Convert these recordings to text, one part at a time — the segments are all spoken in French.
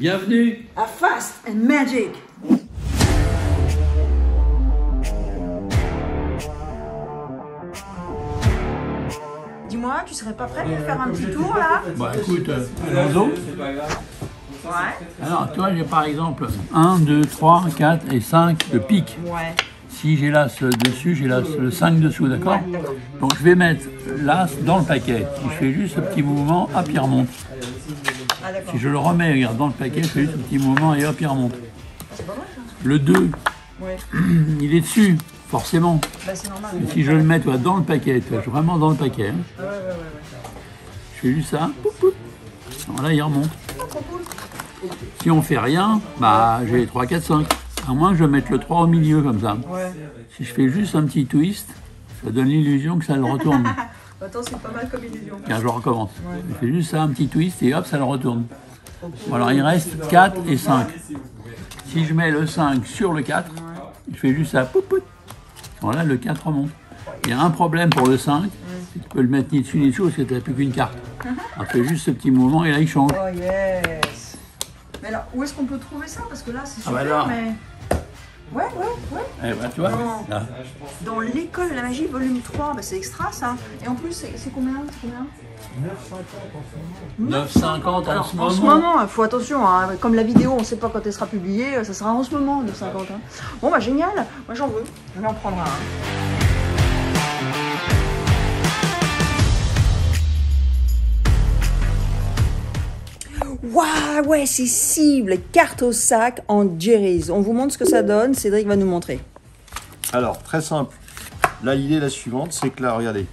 Bienvenue à Fast and Magic. Dis-moi, tu serais pas prêt pour faire un petit tour là? Bah écoute, allons-y. Ouais. Alors, tu vois, j'ai par exemple 1, 2, 3, 4 et 5 de pique. Ouais. Si j'ai l'as dessus, j'ai le 5 dessous, d'accord? Ouais, d'accord. Donc je vais mettre l'as dans le paquet. Si je fais juste ce petit mouvement, hop, il remonte. Ah d'accord. Si je le remets, regarde, dans le paquet, je fais juste ce petit mouvement et hop, il remonte. C'est pas mal ça. Le 2, Ouais. il est dessus, forcément. Bah c'est normal. Et si je le mets, toi, dans le paquet, toi, vraiment dans le paquet, hein, Ouais. je fais juste ça, poup, poup. Voilà, il remonte. Oh, trop cool. Si on fait rien, bah j'ai 3, 4, 5. À moins que je mette le 3 au milieu comme ça. Ouais. Si je fais juste un petit twist, ça donne l'illusion que ça le retourne. Attends, c'est pas mal comme illusion. Car je recommence. Je fais juste ça, un petit twist et hop, ça le retourne. Bon, alors il reste 4 et 5. Si je mets le 5 sur le 4, je fais juste ça, poup, poup. Voilà, le 4 remonte. Il y a un problème pour le 5, c'est que tu peux le mettre ni dessus ni dessous parce que tu n'as plus qu'une carte. Alors tu fais juste ce petit mouvement et là il change. Oh yes. Mais alors, où est-ce qu'on peut trouver ça? Parce que là, c'est super, bah alors. mais... Ouais. Eh ben, tu vois, là. Dans l'école de la magie, volume 3, bah, c'est extra ça. Et en plus, c'est combien? 9,50 en Alors, ce en ce moment. moment, il faut attention, hein, comme la vidéo, on ne sait pas quand elle sera publiée, ça sera en ce moment, 9,50. Hein. Bon, bah génial, moi j'en veux, je vais en prendre un. Waouh, ouais, c'est cible, carte au sac en Jerry's. On vous montre ce que ça donne, Cédric va nous montrer. Alors, très simple. Là, l'idée est la suivante, c'est que là, regardez.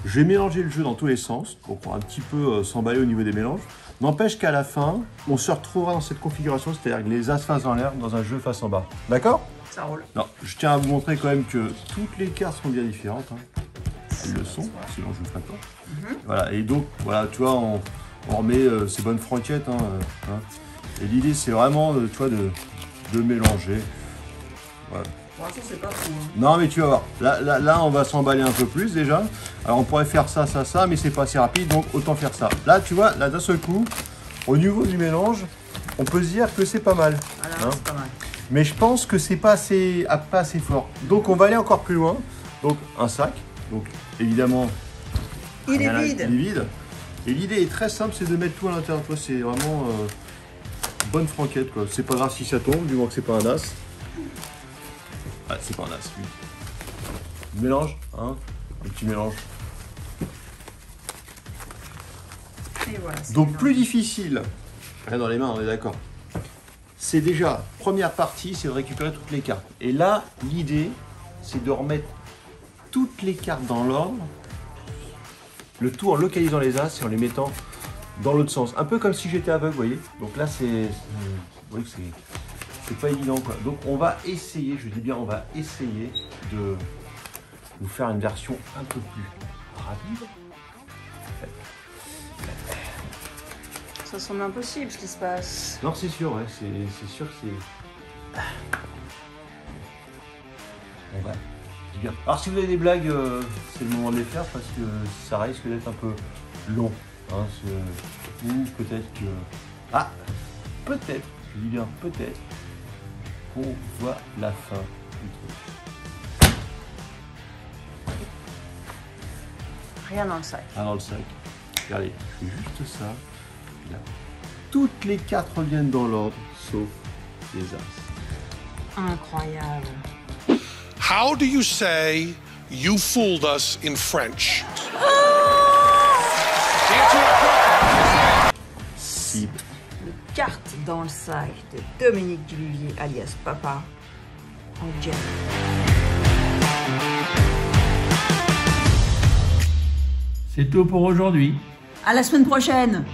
Je vais mélanger le jeu dans tous les sens, donc on va un petit peu s'emballer au niveau des mélanges. N'empêche qu'à la fin, on se retrouvera dans cette configuration, c'est-à-dire que les as face en l'air dans un jeu face en bas. D'accord? Ça roule. Non, je tiens à vous montrer quand même que toutes les cartes sont bien différentes. Hein. Elles le sont, sinon je ne le ferai pas. Voilà, et donc, voilà, tu vois, on remet ces bonnes franquettes. Hein. Et l'idée, c'est vraiment, tu vois, de mélanger. Voilà. Pour l'instant, c'est pas trop. Hein. Non, mais tu vas voir. Là, on va s'emballer un peu plus déjà. Alors, on pourrait faire ça, mais c'est pas assez rapide, donc autant faire ça. Là, tu vois, là, d'un seul coup, au niveau du mélange, on peut se dire que c'est pas mal. Voilà, Hein. c'est pas mal. Mais je pense que c'est pas assez fort. Donc, on va aller encore plus loin. Donc, un sac. Donc, évidemment, Il est rien là, vide. il est vide. Et l'idée est très simple, c'est de mettre tout à l'intérieur. Toi, c'est vraiment bonne franquette, quoi. C'est pas grave si ça tombe, du moins que c'est pas un as. Ah, c'est pas un as, lui. Du mélange, hein, un petit mélange. Et voilà, Donc plus difficile, rien dans les mains, on est d'accord. C'est déjà, première partie, c'est de récupérer toutes les cartes. Et là, l'idée, c'est de remettre toutes les cartes dans l'ordre, le tout en localisant les as et en les mettant dans l'autre sens. Un peu comme si j'étais aveugle, vous voyez. Donc là, vous voyez que c'est pas évident, quoi. Donc on va essayer, je dis bien, on va essayer de vous faire une version un peu plus rapide. Ça semble impossible ce qui se passe. Non, c'est sûr, ouais, c'est sûr que c'est... On va bien. Alors si vous avez des blagues, c'est le moment de les faire parce que ça risque d'être un peu long. Hein, ou peut-être que... Ah, peut-être, je dis bien peut-être, qu'on voit la fin du truc. Rien dans le sac. Ah, dans le sac. Regardez, je fais juste ça. Là. Toutes les cartes reviennent dans l'ordre, sauf les as. Incroyable. How do you say you fooled us in French? Cible. Le carte dans le sac de Dominique Duvivier, alias Papa, en Jerry. C'est tout pour aujourd'hui. À la semaine prochaine.